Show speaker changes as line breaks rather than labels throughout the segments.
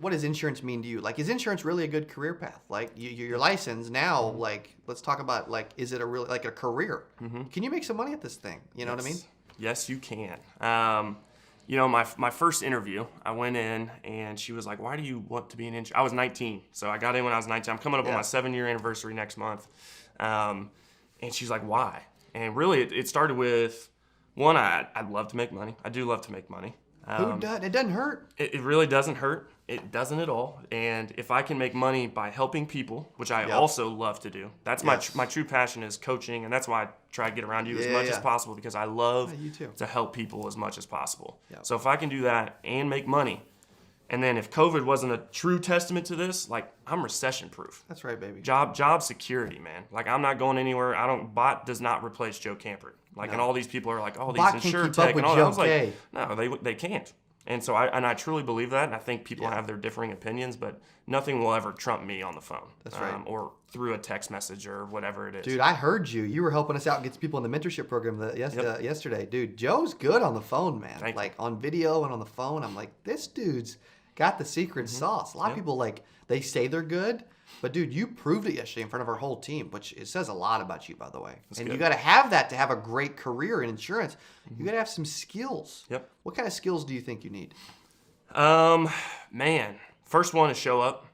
what does insurance mean to you? Like, is insurance really a good career path? Like, you're licensed now. Like, let's talk about, like, is it a really, like, a career? Can you make some money at this thing? You know what I mean?
Yes, you can. My first interview, I went in and she was like, why do you want to be an insurance? I was 19, so I got in when I was 19. I'm coming up on my 7-year anniversary next month. And she's like, why? And really, it started with, one, I'd love to make money. I do love to make money.
Who does? It doesn't hurt.
It really doesn't hurt. It doesn't at all. And if I can make money by helping people, which I also love to do, that's my true passion is coaching, and that's why I try to get around you as much as possible, because I love to help people as much as possible. Yep. So if I can do that and make money, and then if COVID wasn't a true testament to this, like, I'm recession proof.
That's right, baby.
Job security, man. Like, I'm not going anywhere. Bot does not replace Joe Camper. Like, and all these people are like, oh, these InsurTech and all that. I was like, no, they can't. And so I truly believe that, and I think people have their differing opinions, but nothing will ever trump me on the phone. That's right. Or through a text message or whatever it is.
Dude, I heard you. You were helping us out and get people in the mentorship program yesterday. Dude, Joe's good on the phone, man. Like, on video and on the phone. I'm like, this dude's got the secret sauce. A lot of people, like, they say they're good, but dude, you proved it yesterday in front of our whole team, which it says a lot about you, by the way. That's good. You got to have that to have a great career in insurance. You got to have some skills. Yep. What kind of skills do you think you need?
Man, first one is show up.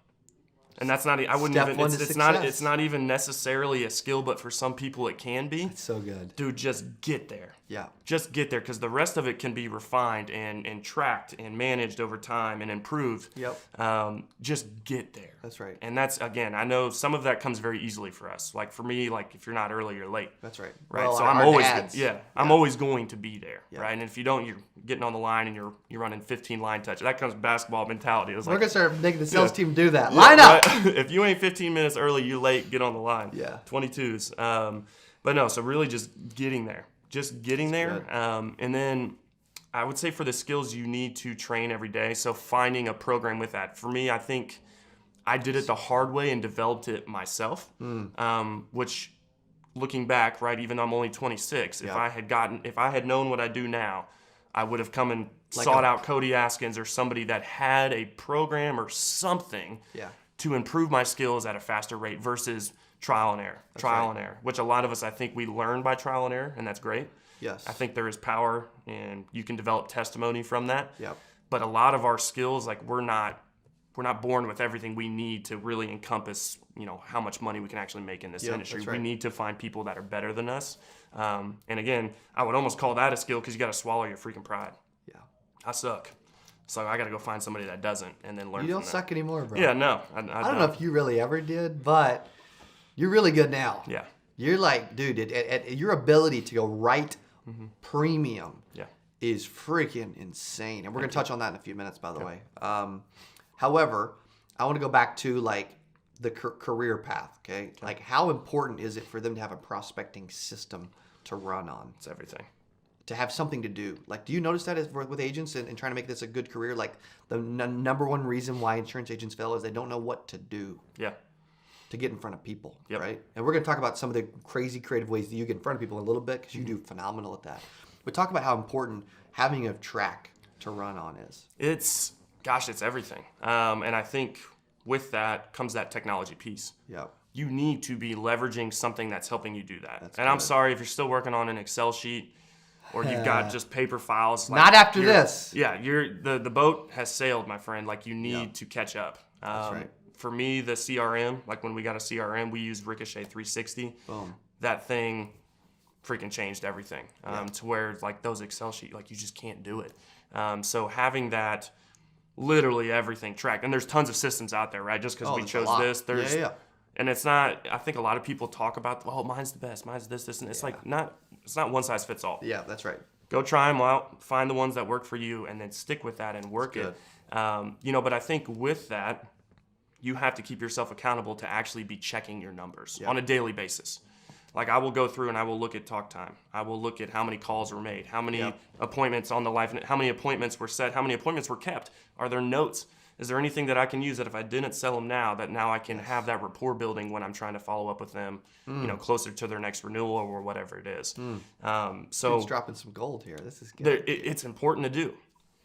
And that's not, I wouldn't even, it's not even necessarily a skill, but for some people it can be.
It's so good.
Dude, just get there.
Yeah.
Just get there, because the rest of it can be refined and tracked and managed over time and improved.
Yep.
Just get there.
That's right.
And that's, again, I know some of that comes very easily for us. Like, for me, like, if you're not early, you're late.
That's right.
Right.
Well,
so I'm always going to be there. Yeah. Right. And if you don't, you're getting on the line and you're running 15 line touches. That comes basketball mentality.
We're gonna start making the sales team do that. Line up.
Right? If you ain't 15 minutes early, you late. Get on the line.
Yeah.
22s. But no. So really, just getting there. Just getting there. And then I would say for the skills, you need to train every day. So finding a program with that. For me, I think I did it the hard way and developed it myself, which, looking back, right, even though I'm only 26, if I had known what I do now, I would have come and sought out Cody Askins or somebody that had a program or something to improve my skills at a faster rate versus trial and error, which a lot of us, I think, we learn by trial and error, and that's great.
Yes.
I think there is power, and you can develop testimony from that.
Yep.
But a lot of our skills, like, we're not born with everything we need to really encompass, how much money we can actually make in this industry. Right. We need to find people that are better than us. And again, I would almost call that a skill, because you got to swallow your freaking pride.
Yeah.
I suck. So I got to go find somebody that doesn't and then learn.
You don't suck anymore, bro.
Yeah, no. I
don't know if you really ever did, but you're really good now.
Yeah.
You're like, dude, your ability to go right premium is freaking insane. And we're going to touch on that in a few minutes, by the way. However, I want to go back to, like, the career path, okay? Like, how important is it for them to have a prospecting system to run on?
It's everything.
To have something to do. Like, do you notice that with agents and trying to make this a good career? Like, the number one reason why insurance agents fail is they don't know what to do.
Yeah.
To get in front of people, right? And we're going to talk about some of the crazy creative ways that you get in front of people in a little bit, because you do phenomenal at that. But talk about how important having a track to run on is.
It's everything. And I think with that comes that technology piece.
Yeah.
You need to be leveraging something that's helping you do that. I'm sorry if you're still working on an Excel sheet or you've got just paper files.
Like, not after this.
Yeah, the boat has sailed, my friend. Like, you need to catch up.
That's right.
For me, the CRM, like when we got a CRM, we used Ricochet 360.
Boom.
That thing freaking changed everything to where, like, those Excel sheets, like, you just can't do it. So having that, literally everything tracked. And there's tons of systems out there, right? Just because we chose this. There's, and it's not, I think a lot of people talk about, mine's the best, mine's this, and it's like it's not one size fits all.
Yeah, that's right.
Go try them out, find the ones that work for you, and then stick with that and work it. But I think with that, you have to keep yourself accountable to actually be checking your numbers on a daily basis. Like, I will go through and I will look at talk time. I will look at how many calls were made, how many appointments on the life, how many appointments were set, how many appointments were kept. Are there notes? Is there anything that I can use that if I didn't sell them now, that now I can have that rapport building when I'm trying to follow up with them, closer to their next renewal or whatever it is. So
Dude's dropping some gold here. This is good.
It's important to do.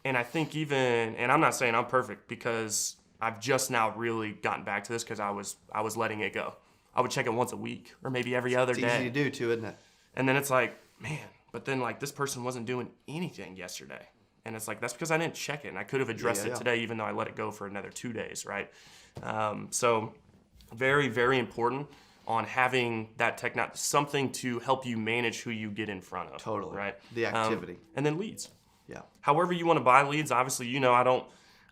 And I think and I'm not saying I'm perfect, because I've just now really gotten back to this because I was letting it go. I would check it once a week or maybe every other day.
It's easy to do too, isn't it?
And then it's like, man, but then like this person wasn't doing anything yesterday. And it's like, that's because I didn't check it. And I could have addressed it today, even though I let it go for another 2 days, right? So very, very important on having that something to help you manage who you get in front of.
Totally.
Right?
The activity.
And then leads.
Yeah.
However you want to buy leads, obviously, I don't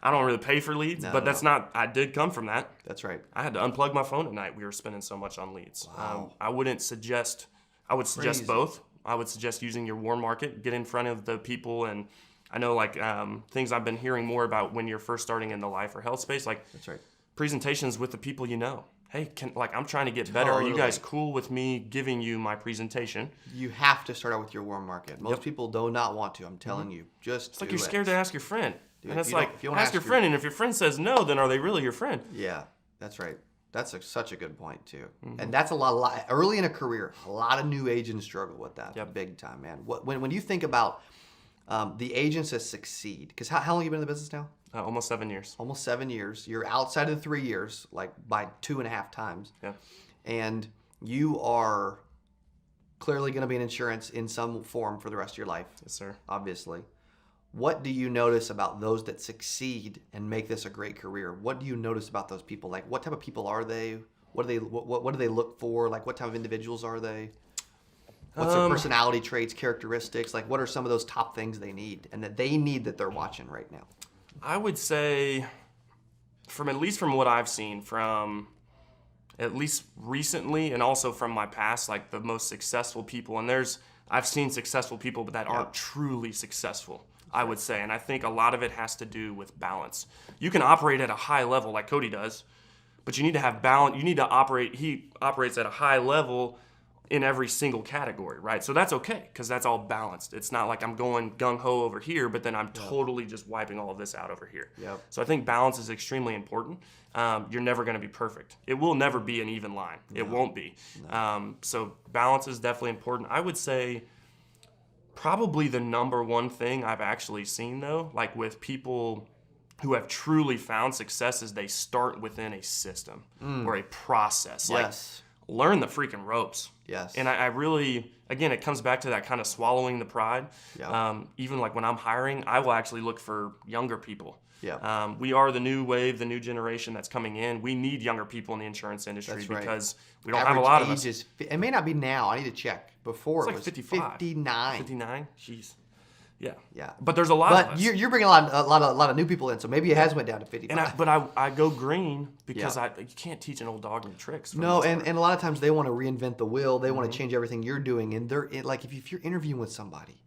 really pay for leads, but that's not, I did come from that.
That's right.
I had to unplug my phone at night. We were spending so much on leads.
Wow.
I would suggest both. I would suggest using your warm market, get in front of the people. And I know like things I've been hearing more about when you're first starting in the life or health space, like
that's right.
Presentations with the people you know. Hey, I'm trying to get better. Totally. Are you guys cool with me giving you my presentation?
You have to start out with your warm market. Most people do not want to. I'm telling you. It's
like you're scared to ask your friend.
Dude,
and it's like, ask your friend, and if your friend says no, then are they really your friend?
Yeah, that's right. That's such a good point, too. And that's a lot, early in a career, a lot of new agents struggle with that big time, man. When you think about the agents that succeed, because how long have you been in the business now?
Almost 7 years.
Almost 7 years. You're outside of the 3 years, like by 2.5 times.
Yeah.
And you are clearly going to be in insurance in some form for the rest of your life.
Yes, sir.
Obviously. What do you notice about those that succeed and make this a great career? What do you notice about those people? Like, what type of people are they? What do they look for? Like, what type of individuals are they? What's their personality traits, characteristics? Like, what are some of those top things they need and that they're watching right now?
I would say, from what I've seen, from at least recently and also from my past, like the most successful people, and I've seen successful people but that aren't truly successful, I would say. And I think a lot of it has to do with balance. You can operate at a high level like Cody does, but you need to have balance. You need to operate, he operates at a high level in every single category, right? So that's okay, because that's all balanced. It's not like I'm going gung-ho over here, but then I'm totally just wiping all of this out over here.
Yep.
So I think balance is extremely important. You're never going to be perfect. It will never be an even line. No. It won't be. No. So balance is definitely important. I would say probably the number one thing I've actually seen, though, like with people who have truly found success, is they start within a system or a process.
Yes.
Like, learn the freaking ropes.
Yes.
And I really, again, it comes back to that kind of swallowing the pride.
Yeah.
Even like when I'm hiring, I will actually look for younger people.
Yeah.
We are the new wave, the new generation that's coming in. We need younger people in the insurance industry.
That's right.
Because we don't have a lot of us.
It may not be now. I need to check. Before
it's
it
like
was
55.
59.
59? Jeez. Yeah.
Yeah.
But there's a lot of us.
But you're bringing a lot of new people in, so maybe it has went down to 55.
But I go green because you can't teach an old dog new tricks.
No, and a lot of times they want to reinvent the wheel. They want to change everything you're doing, and like if you're interviewing with somebody,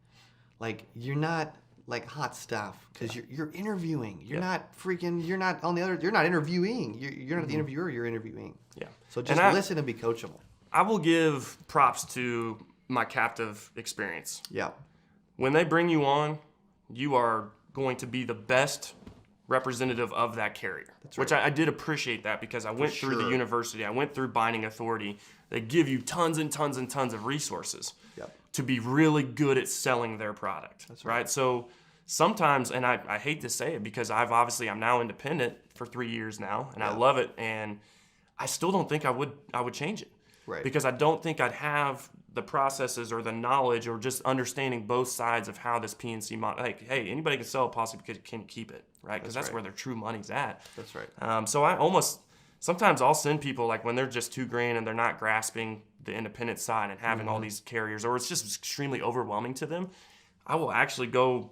like you're not like hot stuff because you're interviewing. You're not freaking. You're not on the other. You're not interviewing. You're not the interviewer. You're interviewing.
Yeah.
So just listen and be coachable.
I will give props to my captive experience.
Yeah.
When they bring you on, you are going to be the best representative of that carrier. That's right. Which I did appreciate that, because I went through the university, I went through binding authority. They give you tons and tons and tons of resources to be really good at selling their product. That's right. So sometimes, and I hate to say it because I'm now independent for 3 years now, and I love it, and I still don't think I would change it.
Right.
Because I don't think I'd have the processes or the knowledge or just understanding both sides of how this PNC model, like, hey, anybody can sell a policy because you can keep it, right? Because that's where their true money's at.
That's right.
So sometimes I'll send people, like when they're just $2,000 and they're not grasping the independent side and having all these carriers, or it's just extremely overwhelming to them, I will actually go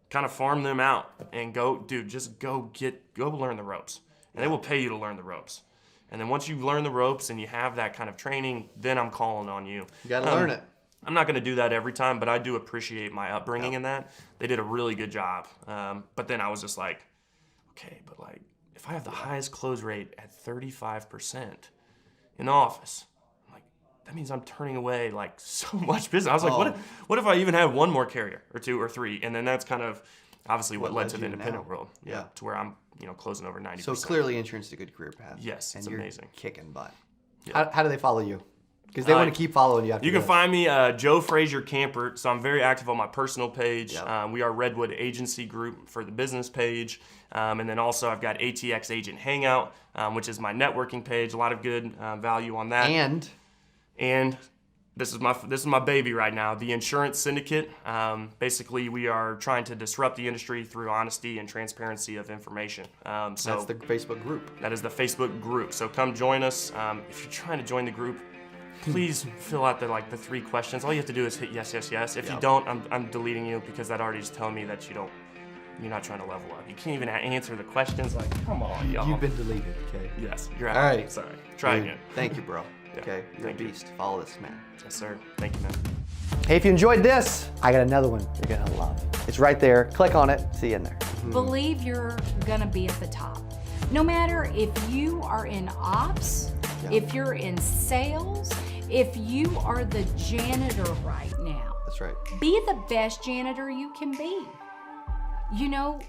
kind of farm them out and go, dude, just go learn the ropes. And they will pay you to learn the ropes. And then once you learn the ropes and you have that kind of training, then I'm calling on you.
You got to learn it.
I'm not going to do that every time, but I do appreciate my upbringing in that. They did a really good job. But then I was just like, okay, but like if I have the highest close rate at 35% in the office, I'm like, that means I'm turning away like so much business. I was like, what if I even have one more carrier or two or three? And then that's kind of obviously what led to the independent world. Yeah. To where I'm closing over 90%.
So clearly insurance is a good career path.
Yes,
and
it's
you're
amazing.
Kicking butt.
Yeah.
How do they follow you? Because they want to keep following you after
You can
this.
find me, Joe Frazier Camper. So I'm very active on my personal page.
Yep.
We are Redwood Agency Group for the business page. And then also I've got ATX Agent Hangout, which is my networking page. A lot of good value on that. And this is my baby right now, the Insurance Syndicate. Basically, we are trying to disrupt the industry through honesty and transparency of information. So
that's the Facebook group.
That is the Facebook group. So come join us. If you're trying to join the group, please fill out the 3 questions. All you have to do is hit yes, yes, yes. If you don't, I'm deleting you because that already is telling me that you're not trying to level up. You can't even answer the questions. Like, come on, y'all.
You've been deleted, okay?
Yes, you're out.
All right.
Sorry. Try again.
Thank you, bro.
Yeah,
Okay, you're a beast. Follow this, man.
Yes, sir. Thank you, man.
Hey, if you enjoyed this, I got another one you're gonna love. It's right there. Click on it. See you in there.
Believe you're gonna be at the top. No matter if you are in ops, if you're in sales, if you are the janitor right now.
That's right.
Be the best janitor you can be. You know,